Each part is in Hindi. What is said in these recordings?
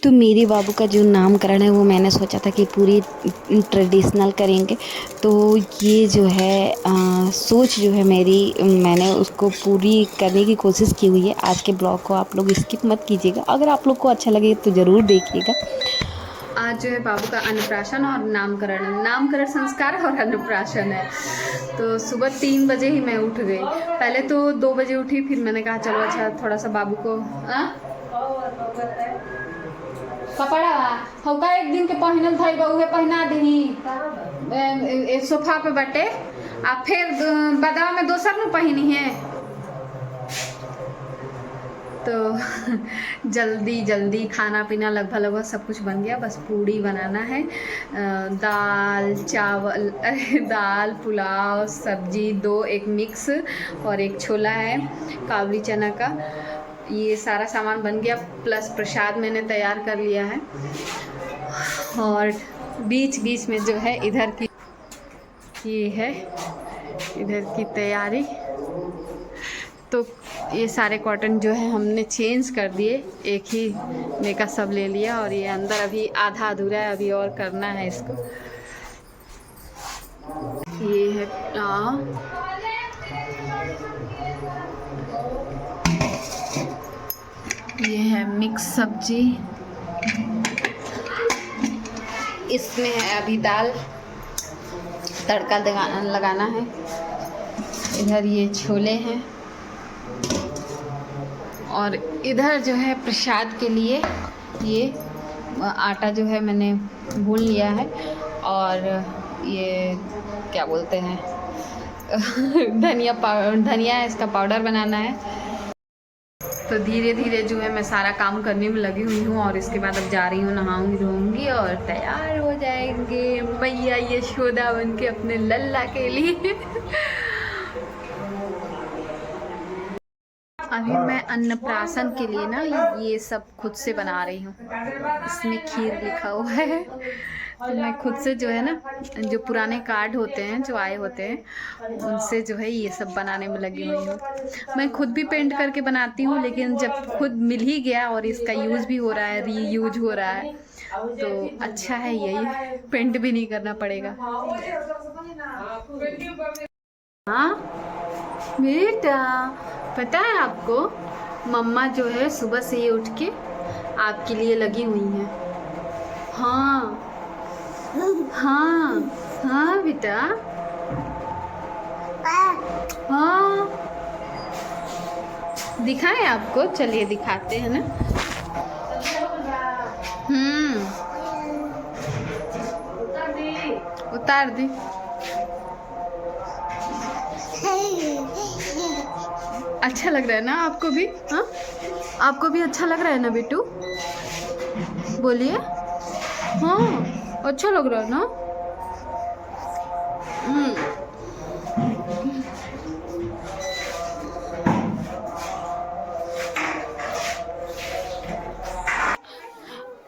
तो मेरे बाबू का जो नामकरण है वो मैंने सोचा था कि पूरी ट्रेडिशनल करेंगे। तो ये जो है सोच जो है मेरी, मैंने उसको पूरी करने की कोशिश की हुई है। आज के ब्लॉग को आप लोग स्किप मत कीजिएगा, अगर आप लोग को अच्छा लगे तो ज़रूर देखिएगा। आज जो है बाबू का अन्नप्राशन और नामकरण संस्कार और अन्नप्राशन है। तो सुबह 3 बजे ही मैं उठ गई। पहले तो 2 बजे उठी, फिर मैंने कहा चलो अच्छा थोड़ा सा बाबू को कपड़ा हौका एक दिन के पहिनल भाई बउहे पहना दही सोफा पे बटे आ फिर बदाव में दोसर न पहनी है। तो जल्दी जल्दी खाना पीना लगभग सब कुछ बन गया, बस पूड़ी बनाना है। दाल चावल दाल पुलाव सब्जी 2, एक मिक्स और एक छोला है काबली चना का। ये सारा सामान बन गया, प्लस प्रसाद मैंने तैयार कर लिया है। और बीच बीच में जो है इधर की ये है इधर की तैयारी। तो ये सारे कॉटन जो है हमने चेंज कर दिए, एक ही में का सब ले लिया। और ये अंदर अभी आधा अधूरा है, अभी और करना है इसको। ये है पुलाव, ये है मिक्स सब्जी, इसमें है अभी दाल तड़का लगाना है। इधर ये छोले हैं और इधर जो है प्रसाद के लिए ये आटा जो है मैंने भून लिया है। और ये क्या बोलते हैं धनिया है, इसका पाउडर बनाना है। तो धीरे धीरे जो है मैं सारा काम करने में लगी हुई हूँ। और इसके बाद अब जा रही हूँ, नहाऊंगी धोऊंगी और तैयार हो जाएंगे मैया यशोदा बन के अपने लल्ला के लिए। अभी मैं अन्नप्राशन के लिए ना ये सब खुद से बना रही हूँ। इसमें खीर लिखा हुआ है। तो मैं खुद से जो है ना, जो पुराने कार्ड होते हैं जो आए होते हैं उनसे जो है ये सब बनाने में लगी हुई हूँ। मैं खुद भी पेंट करके बनाती हूँ, लेकिन जब खुद मिल ही गया और इसका यूज़ भी हो रहा है, रीयूज हो रहा है, तो अच्छा है, यही पेंट भी नहीं करना पड़ेगा। हाँ बेटा, पता है आपको मम्मा जो है सुबह से ही उठ के आपके लिए लगी हुई हैं। हाँ हाँ हाँ बेटा, हाँ दिखाएं आपको, चलिए दिखाते हैं ना। उतार दी। अच्छा लग रहा है ना आपको भी? हाँ आपको भी अच्छा लग रहा है ना बेटू? बोलिए। हाँ अच्छा लग रहा है ना?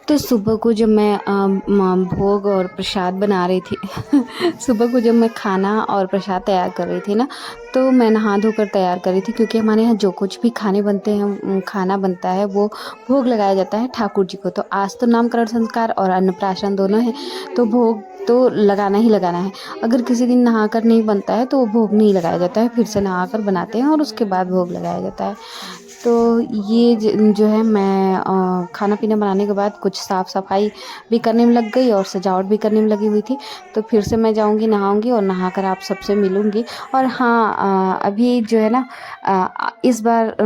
तो सुबह को जब मैं भोग और प्रसाद बना रही थी सुबह को जब मैं खाना और प्रसाद तैयार कर रही थी ना, तो मैं नहा धोकर तैयार कर रही थी, क्योंकि हमारे यहाँ जो कुछ भी खाने बनते हैं, खाना बनता है, वो भोग लगाया जाता है ठाकुर जी को। तो आज तो नामकरण संस्कार और अन्नप्राशन दोनों है, तो भोग तो लगाना ही लगाना है। अगर किसी दिन नहाकर नहीं बनता है तो वो भोग नहीं लगाया जाता है, फिर से नहाकर बनाते हैं और उसके बाद भोग लगाया जाता है। तो ये जो है मैं खाना पीना बनाने के बाद कुछ साफ़ सफाई भी करने में लग गई और सजावट भी करने में लगी हुई थी। तो फिर से मैं जाऊंगी, नहाऊंगी और नहाकर आप सबसे मिलूंगी। और हाँ अभी जो है ना इस बार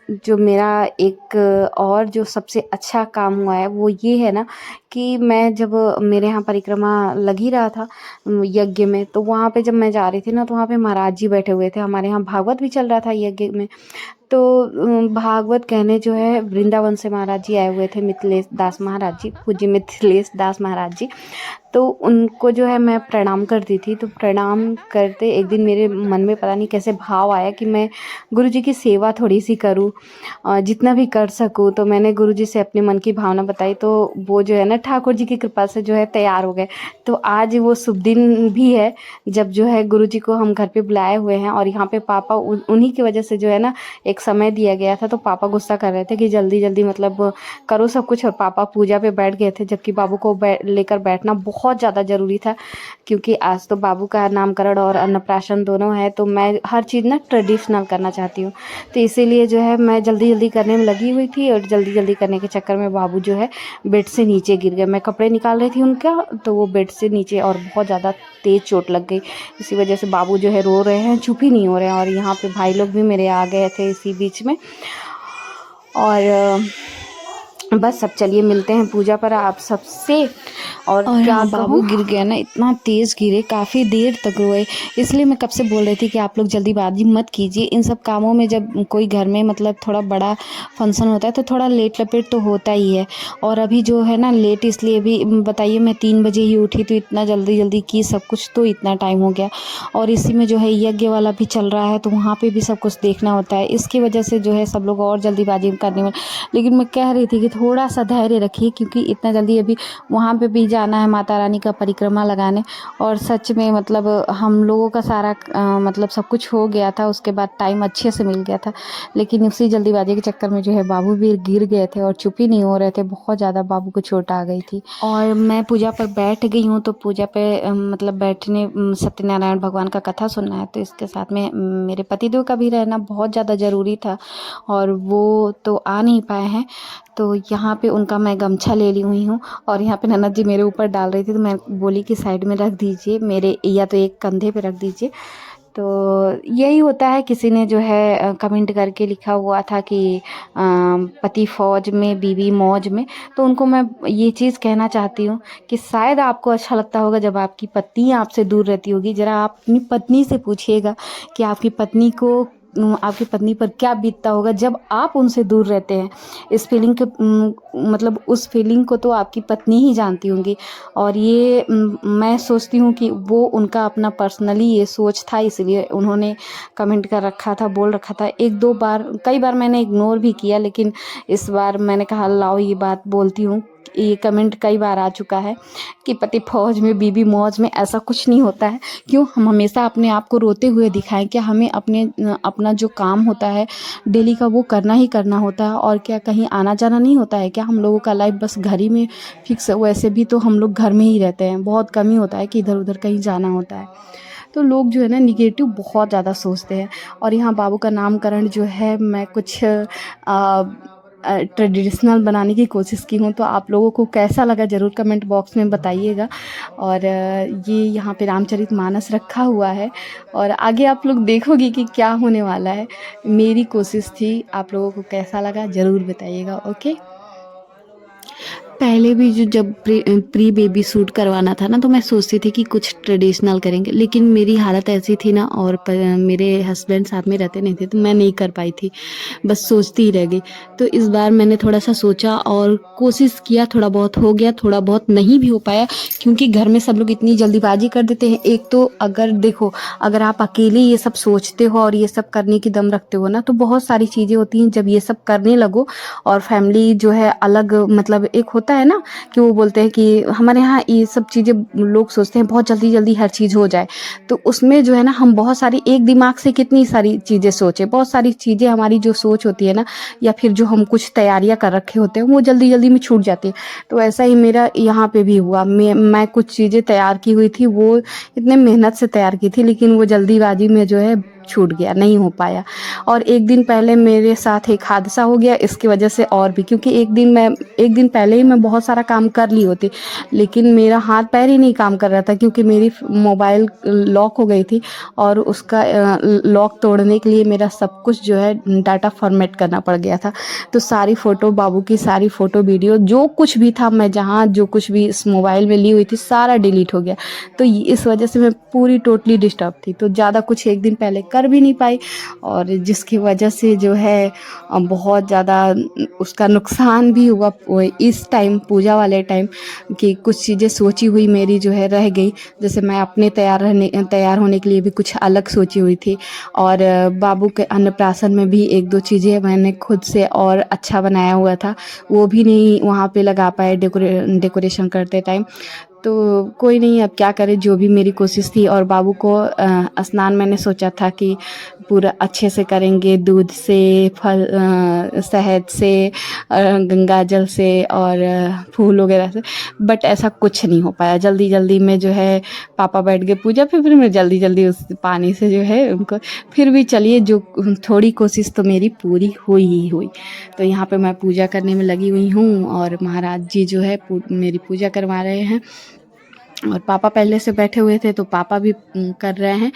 जो मेरा एक और जो सबसे अच्छा काम हुआ है वो ये है ना, कि मैं जब मेरे यहाँ परिक्रमा लग ही रहा था यज्ञ में, तो वहाँ पे जब मैं जा रही थी ना, तो वहाँ पे महाराज जी बैठे हुए थे। हमारे यहाँ भागवत भी चल रहा था यज्ञ में। तो भागवत कहने जो है वृंदावन से महाराज जी आए हुए थे, मिथिलेश दास महाराज जी, पूज्य मिथिलेश दास महाराज जी। तो तो उनको जो है मैं प्रणाम करती थी। तो प्रणाम करते एक दिन मेरे मन में पता नहीं कैसे भाव आया कि मैं गुरुजी की सेवा थोड़ी-सी करूँ, जितना भी कर सकूँ। तो मैंने गुरुजी से अपने मन की भावना बताई, तो वो जो है ना ठाकुर जी की कृपा से जो है तैयार हो गए। तो आज वो शुभ दिन भी है जब जो है गुरुजी को हम घर पे बुलाए हुए हैं, और यहाँ पे पापा उन्हीं की वजह से जो है ना एक समय दिया गया था, तो पापा गुस्सा कर रहे थे कि जल्दी-जल्दी मतलब करो सब कुछ, और पापा पूजा पे बैठ गए थे, जबकि बाबू को लेकर बैठना बहुत ज़्यादा ज़रूरी था, क्योंकि आज तो बाबू का नामकरण और अन्नप्राशन दोनों है। तो मैं हर चीज़ ना ट्रेडिशनल करना चाहती हूँ, तो इसीलिए जो है मैं जल्दी-जल्दी करने में लगी हुई थी, और जल्दी-जल्दी करने के चक्कर में बाबू जो है बेड से नीचे गिर गए। मैं कपड़े निकाल रही थी उनका, तो वो बेड से नीचे, और बहुत ज़्यादा तेज़ चोट लग गई। इसी वजह से बाबू जो है रो रहे हैं, चुप ही नहीं हो रहे हैं, और यहाँ पे भाई लोग भी मेरे आ गए थे इसी बीच में। और बस अब चलिए मिलते हैं पूजा पर आप सबसे। और क्या हाँ, बाबू कहूँ, गिर गया ना, इतना तेज़ गिरे, काफ़ी देर तक रोए। इसलिए मैं कब से बोल रही थी कि आप लोग जल्दीबाजी मत कीजिए इन सब कामों में। जब कोई घर में मतलब थोड़ा बड़ा फंक्शन होता है तो थोड़ा लेट लपेट तो होता ही है। और अभी जो है ना लेट इसलिए भी बताइए, मैं 3 बजे ही उठी, तो इतना जल्दी की सब कुछ, तो इतना टाइम हो गया। और इसी में जो है यज्ञ वाला भी चल रहा है, तो वहाँ पे भी सब कुछ देखना होता है। इसकी वजह से जो है सब लोग और जल्दीबाजी करने में, लेकिन मैं कह रही थी कि थोड़ा सा धैर्य रखिए, क्योंकि इतना जल्दी अभी वहाँ पे भी जाना है माता रानी का परिक्रमा लगाने। और सच में मतलब हम लोगों का सारा मतलब सब कुछ हो गया था, उसके बाद टाइम अच्छे से मिल गया था, लेकिन उसी जल्दीबाजी के चक्कर में जो है बाबू भी गिर गए थे और चुप ही नहीं हो रहे थे। बहुत ज़्यादा बाबू को चोट आ गई थी। और मैं पूजा पर बैठ गई हूँ, तो पूजा पे मतलब बैठने सत्यनारायण भगवान का कथा सुनना है, तो इसके साथ में मेरे पतिदेव का भी रहना बहुत ज़्यादा ज़रूरी था, और वो तो आ नहीं पाए हैं। तो यहाँ पे उनका मैं गमछा ले ली हुई हूँ, और यहाँ पे ननद जी मेरे ऊपर डाल रही थी, तो मैं बोली कि साइड में रख दीजिए मेरे, या तो एक कंधे पे रख दीजिए। तो यही होता है। किसी ने जो है कमेंट करके लिखा हुआ था कि पति फ़ौज में बीवी मौज में, तो उनको मैं ये चीज़ कहना चाहती हूँ कि शायद आपको अच्छा लगता होगा जब आपकी पत्नी आपसे दूर रहती होगी। ज़रा आप अपनी पत्नी से पूछिएगा कि आपकी पत्नी पर क्या बीतता होगा जब आप उनसे दूर रहते हैं। इस फीलिंग के मतलब उस फीलिंग को तो आपकी पत्नी ही जानती होंगी। और ये मैं सोचती हूँ कि वो उनका अपना पर्सनली ये सोच था, इसलिए उन्होंने कमेंट कर रखा था, बोल रखा था। 1-2 बार, कई बार मैंने इग्नोर भी किया, लेकिन इस बार मैंने कहा लाओ ये बात बोलती हूँ। ये कमेंट कई बार आ चुका है कि पति फ़ौज में बीवी मौज में, ऐसा कुछ नहीं होता है। क्यों हम हमेशा अपने आप को रोते हुए दिखाएं? क्या हमें अपना जो काम होता है डेली का वो करना ही करना होता है? और क्या कहीं आना जाना नहीं होता है क्या हम लोगों का? लाइफ बस घर ही में फिक्स है? वैसे भी तो हम लोग घर में ही रहते हैं, बहुत कम ही होता है कि इधर उधर कहीं जाना होता है। तो लोग जो है ना निगेटिव बहुत ज़्यादा सोचते हैं। और यहाँ बाबू का नामकरण जो है मैं कुछ ट्रेडिशनल बनाने की कोशिश की हूँ, तो आप लोगों को कैसा लगा ज़रूर कमेंट बॉक्स में बताइएगा। और ये यहाँ पे रामचरितमानस रखा हुआ है, और आगे आप लोग देखोगे कि क्या होने वाला है। मेरी कोशिश थी, आप लोगों को कैसा लगा ज़रूर बताइएगा। ओके। पहले भी जब प्री बेबी शूट करवाना था ना, तो मैं सोचती थी कि कुछ ट्रेडिशनल करेंगे, लेकिन मेरी हालत ऐसी थी ना, और मेरे हस्बैंड साथ में रहते नहीं थे, तो मैं नहीं कर पाई थी, बस सोचती ही रह गई। तो इस बार मैंने थोड़ा सा सोचा और कोशिश किया, थोड़ा बहुत हो गया, थोड़ा बहुत नहीं भी हो पाया, क्योंकि घर में सब लोग इतनी जल्दीबाजी कर देते हैं। एक तो अगर देखो, अगर आप अकेले ये सब सोचते हो और ये सब करने की दम रखते हो ना, तो बहुत सारी चीज़ें होती हैं जब ये सब करने लगो। और फैमिली जो है अलग, मतलब एक होता है ना कि वो बोलते हैं कि हमारे यहाँ ये सब चीज़ें लोग सोचते हैं बहुत जल्दी हर चीज़ हो जाए, तो उसमें जो है ना हम बहुत सारी, एक दिमाग से कितनी सारी चीज़ें सोचें, बहुत सारी चीज़ें हमारी जो सोच होती है ना, या फिर जो हम कुछ तैयारियां कर रखे होते हैं वो जल्दी में छूट जाती है। तो ऐसा ही मेरा यहाँ पे भी हुआ। मैं कुछ चीज़ें तैयार की हुई थी, वो इतने मेहनत से तैयार की थी, लेकिन वो जल्दीबाजी में जो है छूट गया, नहीं हो पाया। और एक दिन पहले मेरे साथ एक हादसा हो गया इसकी वजह से, और भी क्योंकि एक दिन पहले ही मैं बहुत सारा काम कर ली होती, लेकिन मेरा हाथ पैर ही नहीं काम कर रहा था, क्योंकि मेरी मोबाइल लॉक हो गई थी, और उसका लॉक तोड़ने के लिए मेरा सब कुछ जो है डाटा फॉर्मेट करना पड़ गया था। तो सारी फ़ोटो, बाबू की सारी फ़ोटो वीडियो जो कुछ भी था, मैं जहाँ जो कुछ भी इस मोबाइल में ली हुई थी सारा डिलीट हो गया। तो इस वजह से मैं पूरी टोटली डिस्टर्ब थी। तो ज़्यादा कुछ एक दिन पहले कर भी नहीं पाई, और जिसकी वजह से जो है बहुत ज़्यादा उसका नुकसान भी हुआ वो इस टाइम पूजा वाले टाइम, कि कुछ चीज़ें सोची हुई मेरी जो है रह गई। जैसे मैं अपने तैयार होने के लिए भी कुछ अलग सोची हुई थी, और बाबू के अन्नप्राशन में भी एक दो चीज़ें मैंने खुद से और अच्छा बनाया हुआ था, वो भी नहीं वहाँ पे लगा पाए डेकोरेशन करते टाइम। तो कोई नहीं, अब क्या करें, जो भी मेरी कोशिश थी। और बाबू को स्नान मैंने सोचा था कि पूरा अच्छे से करेंगे, दूध से, शहद से, गंगा जल से और फूल वगैरह से, बट ऐसा कुछ नहीं हो पाया। जल्दी जल्दी में जो है पापा बैठ गए पूजा पे, फिर मैं जल्दी जल्दी उस पानी से जो है उनको, फिर भी चलिए जो थोड़ी कोशिश तो मेरी पूरी हुई ही हुई। तो यहाँ पे मैं पूजा करने में लगी हुई हूँ, और महाराज जी जो है मेरी पूजा करवा रहे हैं, और पापा पहले से बैठे हुए थे तो पापा भी कर रहे हैं।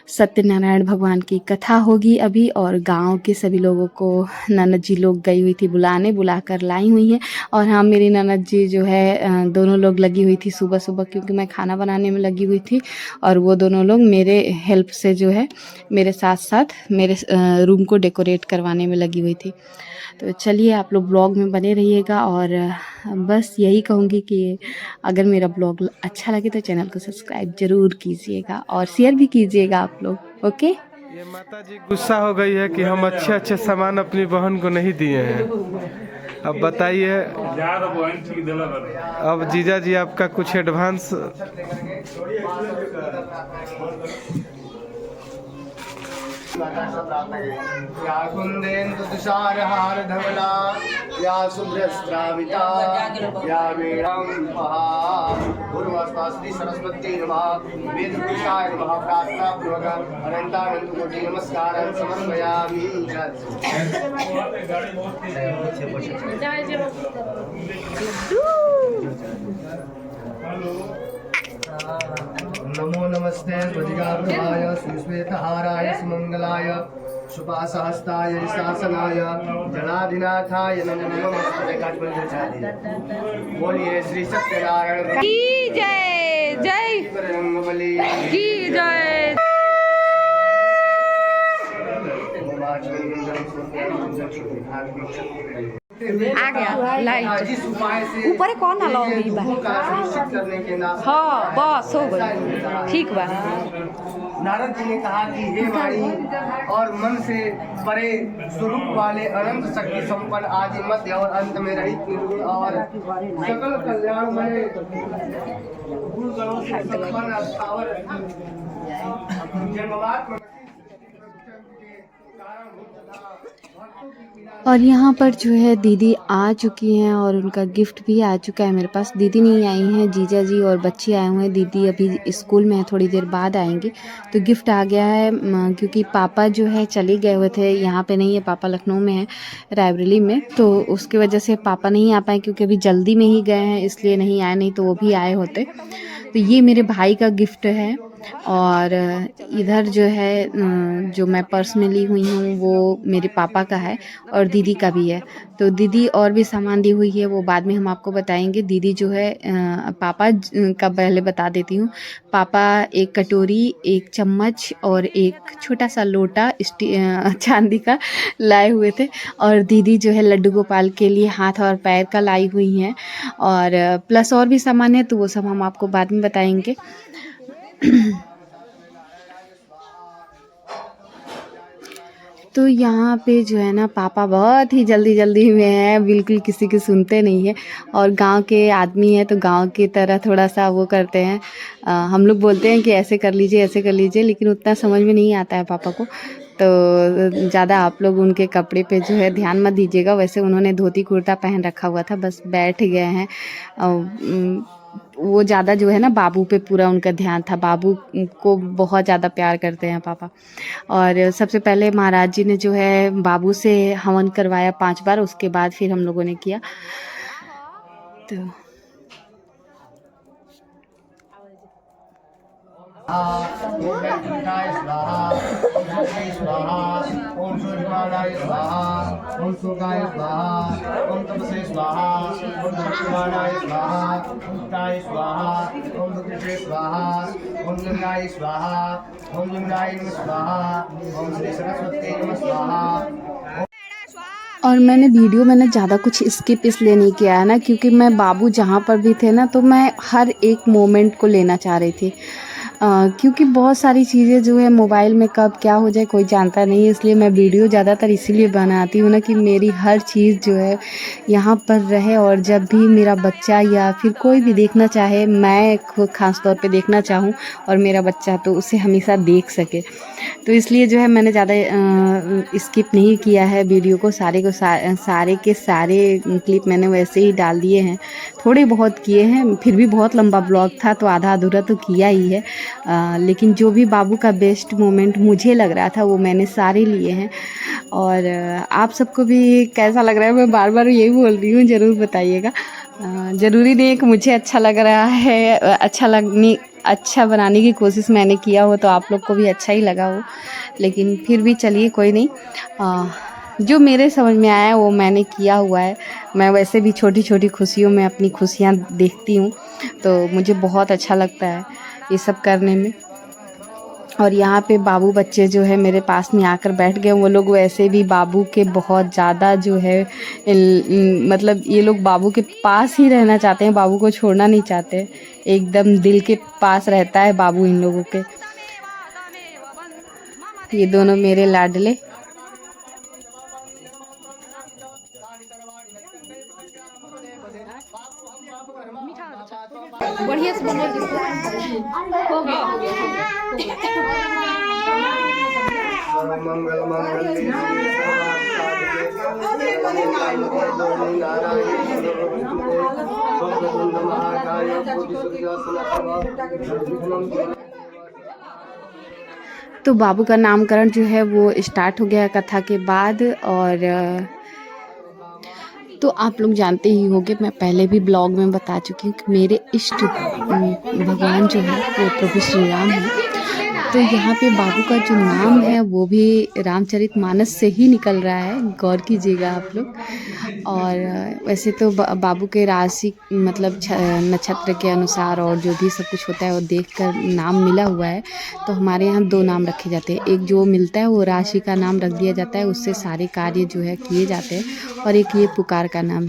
सत्यनारायण भगवान की कथा होगी अभी, और गांव के सभी लोगों को ननद जी लोग गई हुई थी बुलाकर लाई हुई हैं। और हाँ, मेरी ननद जी जो है दोनों लोग लगी हुई थी सुबह सुबह, क्योंकि मैं खाना बनाने में लगी हुई थी, और वो दोनों लोग मेरे हेल्प से जो है मेरे साथ साथ मेरे रूम को डेकोरेट करवाने में लगी हुई थी। तो चलिए, आप लोग ब्लॉग में बने रहिएगा, और बस यही कहूँगी कि अगर मेरा ब्लॉग अच्छा लगे तो चैनल को सब्सक्राइब ज़रूर कीजिएगा और शेयर भी कीजिएगा आप लोग। ओके। ये माता जी गुस्सा हो गई है कि हम अच्छे अच्छे सामान अपनी बहन को नहीं दिए हैं। अब बताइए, अब जीजा जी आपका कुछ एडवांस। या कुंदेन्दु तुषारहार धवला, या शुभ्रस्त्राविता, या वीणाम्पहा, पूर्वस्तास्ति सरस्वती नमः, वेदपुरुषाय नमः, प्रार्थना पूर्वक अनंतानंत कोटि नमस्कारं समर्पयामि। नमो नमस्ते ध्वजिगाभ्रवाय सुश्वेतहाराय सुमंगलाय सुपासहस्ताय शासनाय जनाधिनाथाय नमो नमः। बोलिए श्री सत्यनारायण की जय। जय बजरंगबली की जय। आ गया लाइट ऊपर कौन ना लगी बा। हाँ बस हो गई, ठीक बा। नारद जी ने कहा कि हे माई, और मन से परे स्वरूप वाले अनंत शक्ति संपन्न आदि मध्य और अंत में रहित निर्गुण और सकल कल्याणमय गुणगणों से संपन्न स्थावर जन्मवात्म और यहाँ पर जो है दीदी आ चुकी हैं, और उनका गिफ्ट भी आ चुका है मेरे पास। दीदी नहीं आई हैं, जीजा जी और बच्चे आए हुए हैं। दीदी अभी स्कूल में है, थोड़ी देर बाद आएंगी। तो गिफ्ट आ गया है, क्योंकि पापा जो है चले गए हुए थे, यहाँ पे नहीं है, पापा लखनऊ में है, रायबरेली में। तो उसकी वजह से पापा नहीं आ पाए, क्योंकि अभी जल्दी में ही गए हैं, इसलिए नहीं आए, नहीं तो वो भी आए होते। तो ये मेरे भाई का गिफ्ट है। और इधर जो है जो मैं पर्स में ली हुई हूँ वो मेरे पापा का है, और दीदी का भी है। तो दीदी और भी सामान दी हुई है, वो बाद में हम आपको बताएंगे। दीदी जो है पापा का पहले बता देती हूँ। पापा एक कटोरी, एक चम्मच और एक छोटा सा लोटा चांदी का लाए हुए थे, और दीदी जो है लड्डू गोपाल के लिए हाथ और पैर का लाई हुई हैं, और प्लस और भी सामान है, तो वो सब हम आपको बाद में बताएंगे। तो यहाँ पे जो है ना, पापा बहुत ही जल्दी जल्दी में है, बिल्कुल किसी की सुनते नहीं है। और गांव के आदमी है तो गांव की तरह थोड़ा सा वो करते हैं। हम लोग बोलते हैं कि ऐसे कर लीजिए, ऐसे कर लीजिए, लेकिन उतना समझ में नहीं आता है पापा को। तो ज़्यादा आप लोग उनके कपड़े पे जो है ध्यान मत दीजिएगा। वैसे उन्होंने धोती कुर्ता पहन रखा हुआ था, बस बैठ गए हैं। वो ज़्यादा जो है ना, बाबू पे पूरा उनका ध्यान था। बाबू को बहुत ज़्यादा प्यार करते हैं पापा। और सबसे पहले महाराज जी ने जो है बाबू से हवन करवाया 5 बार, उसके बाद फिर हम लोगों ने किया। तो ओम वेंकटेशाय स्वाहा, ओम सूर्याय स्वाहा, ओम सूर्यमानाय स्वाहा, ओम सुगाय स्वाहा, ओम तपसे स्वाहा, ओम सूर्यमानाय स्वाहा, ओम ताय स्वाहा, ओम दुर्गे स्वाहा, ओम गंगाय स्वाहा, ओम यमुनाय स्वाहा, ओम श्री सरस्वती नमः स्वाहा। और मैंने ज़्यादा कुछ स्किप इसलिए नहीं किया है ना, क्योंकि मैं बाबू जहाँ पर भी थे ना, तो मैं हर एक मोमेंट को लेना चाह रही थी। क्योंकि बहुत सारी चीज़ें जो है मोबाइल में कब क्या हो जाए कोई जानता नहीं है, इसलिए मैं वीडियो ज़्यादातर इसीलिए बनाती हूँ ना कि मेरी हर चीज़ जो है यहाँ पर रहे, और जब भी मेरा बच्चा या फिर कोई भी देखना चाहे, मैं खुद ख़ास तौर पे देखना चाहूँ और मेरा बच्चा, तो उसे हमेशा देख सके। तो इसलिए जो है मैंने ज़्यादा स्किप नहीं किया है वीडियो को, सारे के सारे क्लिप मैंने वैसे ही डाल दिए हैं। थोड़े बहुत किए हैं, फिर भी बहुत लंबा ब्लॉग था तो आधा अधूरा तो किया ही है। लेकिन जो भी बाबू का बेस्ट मोमेंट मुझे लग रहा था वो मैंने सारे लिए हैं। और आप सबको भी कैसा लग रहा है, मैं बार बार यही बोल रही हूँ, ज़रूर बताइएगा। ज़रूरी नहीं है कि मुझे अच्छा लग रहा है, अच्छा बनाने की कोशिश मैंने किया हो तो आप लोग को भी अच्छा ही लगा हो, लेकिन फिर भी चलिए कोई नहीं। जो मेरे समझ में आया वो मैंने किया हुआ है। मैं वैसे भी छोटी छोटी खुशियों में अपनी खुशियाँ देखती हूँ, तो मुझे बहुत अच्छा लगता है ये सब करने में। और यहाँ पे बाबू बच्चे जो है मेरे पास में आकर बैठ गए। वो लोग वैसे भी बाबू के बहुत ज़्यादा जो है मतलब ये लोग बाबू के पास ही रहना चाहते हैं, बाबू को छोड़ना नहीं चाहते। एकदम दिल के पास रहता है बाबू इन लोगों के। ये दोनों मेरे लाडले। बढ़िया से बनो जिसको हो गया मंगल मंगल तो बाबू का नामकरण जो है वो स्टार्ट हो गया कथा के बाद। और तो आप लोग जानते ही होंगे, मैं पहले भी ब्लॉग में बता चुकी हूँ कि मेरे इष्ट भगवान जो है वो प्रभु श्री राम है। तो यहाँ पे बाबू का जो नाम है वो भी रामचरितमानस से ही निकल रहा है, गौर कीजिएगा आप लोग। और वैसे तो बाबू के राशि मतलब नक्षत्र के अनुसार और जो भी सब कुछ होता है वो देखकर नाम मिला हुआ है। तो हमारे यहाँ 2 नाम रखे जाते हैं, एक जो मिलता है वो राशि का नाम रख दिया जाता है, उससे सारे कार्य जो है किए जाते हैं, और एक ये पुकार का नाम।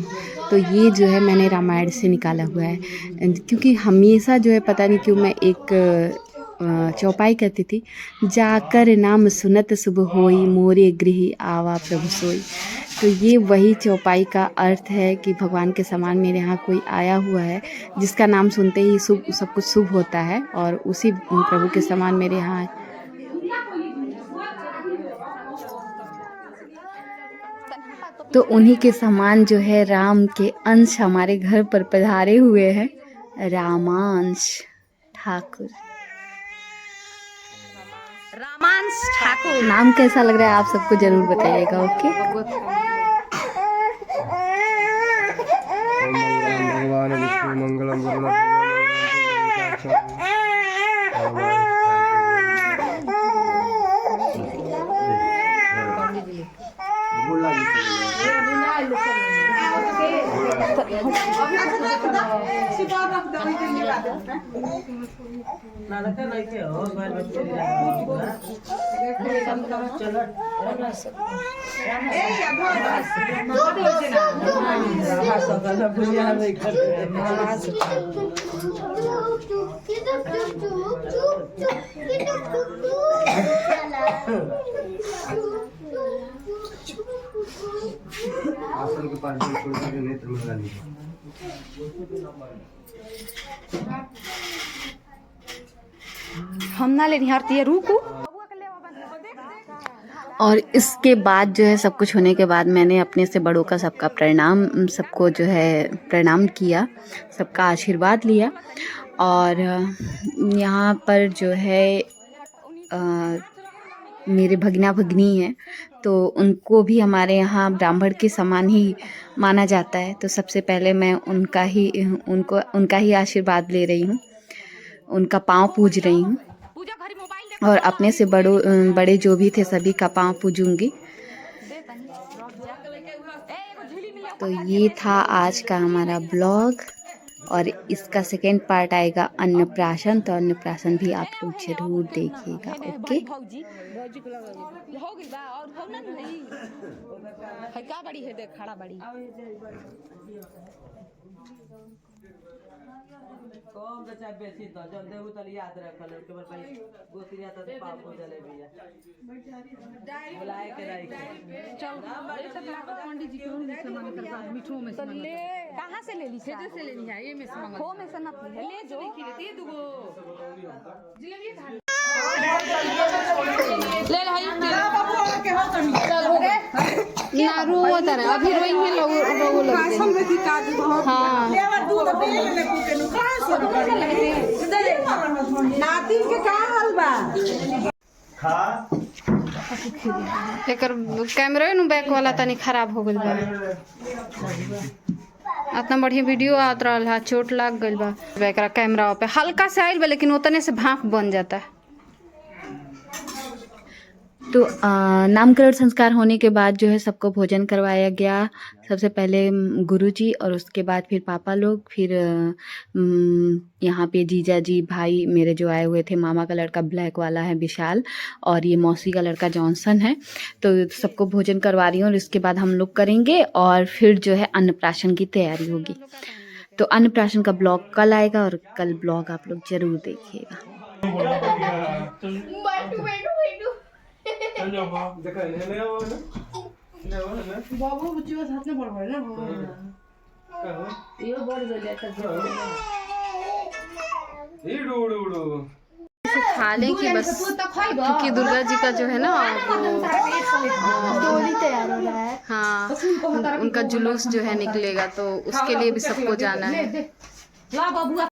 तो ये जो है मैंने रामायण से निकाला हुआ है, क्योंकि हमेशा जो है पता नहीं क्यों मैं एक चौपाई करती थी, जाकर नाम सुनत शुभ होई, मोरे गृह आवा प्रभु सोई। तो ये वही चौपाई का अर्थ है कि भगवान के समान मेरे यहाँ कोई आया हुआ है जिसका नाम सुनते ही सब कुछ शुभ होता है, और उसी प्रभु के समान मेरे यहाँ है। तो उन्हीं के समान जो है राम के अंश हमारे घर पर पधारे हुए हैं, रामांश ठाकुर। रामांश ठाकुर नाम कैसा लग रहा है आप सबको जरूर बताइएगा। ओके, भगवान विष्णु मंगलम आसन के पास छोटे नेत्र में डाली। हम ना ले निहारती है रुको। और इसके बाद जो है सब कुछ होने के बाद मैंने अपने से बड़ों का सबका प्रणाम, सबको जो है प्रणाम किया, सबका आशीर्वाद लिया। और यहाँ पर जो है मेरे भगना भगनी हैं, तो उनको भी हमारे यहाँ ब्राह्मण के समान ही माना जाता है। तो सबसे पहले मैं उनका ही आशीर्वाद ले रही हूँ, उनका पाँव पूज रही हूँ। और अपने से बड़े जो भी थे सभी का पाँव पूजूंगी। तो ये था आज का हमारा ब्लॉग और इसका सेकेंड पार्ट आएगा अन्नप्राशन। तो अन्नप्राशन भी आप लोग जरूर देखिएगा। ओके, कम तो चाहे बेसी तो जब देहु तल याद रखल केवल भाई गोतिया तो पाप हो जले भैया बुलाए के रही चल पंडित जी को सामान करवा मिठो में सामान कहाँ से ले ली? से ले ली है ये में सामान खो में से मत ले जो दे दुगो जिलेबी ले ले ना रो तर अभी रोई में रो लग हाँ नाती के का हाल बा एकर कैमरा नु बैक वाला तनी खराब हो गइल बा। इतना बढ़िया वीडियो आत रहल है, चोट लग गइल बा। एकरा कैमरा पे हल्का से आइल बा लेकिन उतने से भाप बन जाता है। तो नामकरण संस्कार होने के बाद जो है सबको भोजन करवाया गया। सबसे पहले गुरुजी और उसके बाद फिर पापा लोग, फिर यहाँ पे जीजा जी भाई मेरे जो आए हुए थे। मामा का लड़का ब्लैक वाला है विशाल और ये मौसी का लड़का जॉनसन है। तो सबको भोजन करवा रही हूँ और इसके बाद हम लोग करेंगे और फिर जो है अन्नप्राशन की तैयारी होगी। तो अन्नप्राशन का ब्लॉग कल आएगा और कल ब्लॉग आप लोग जरूर देखिएगा। बाबू बच्चों के हाथ में बड़ बड़ ना ये बड़ गले तक ये डूडू खा लें कि बस, क्योंकि दुर्गा जी का जो है ना डोली तैयार हो रहा है। हाँ उनका जुलूस जो है निकलेगा तो उसके लिए भी सबको जाना है। ला बाबू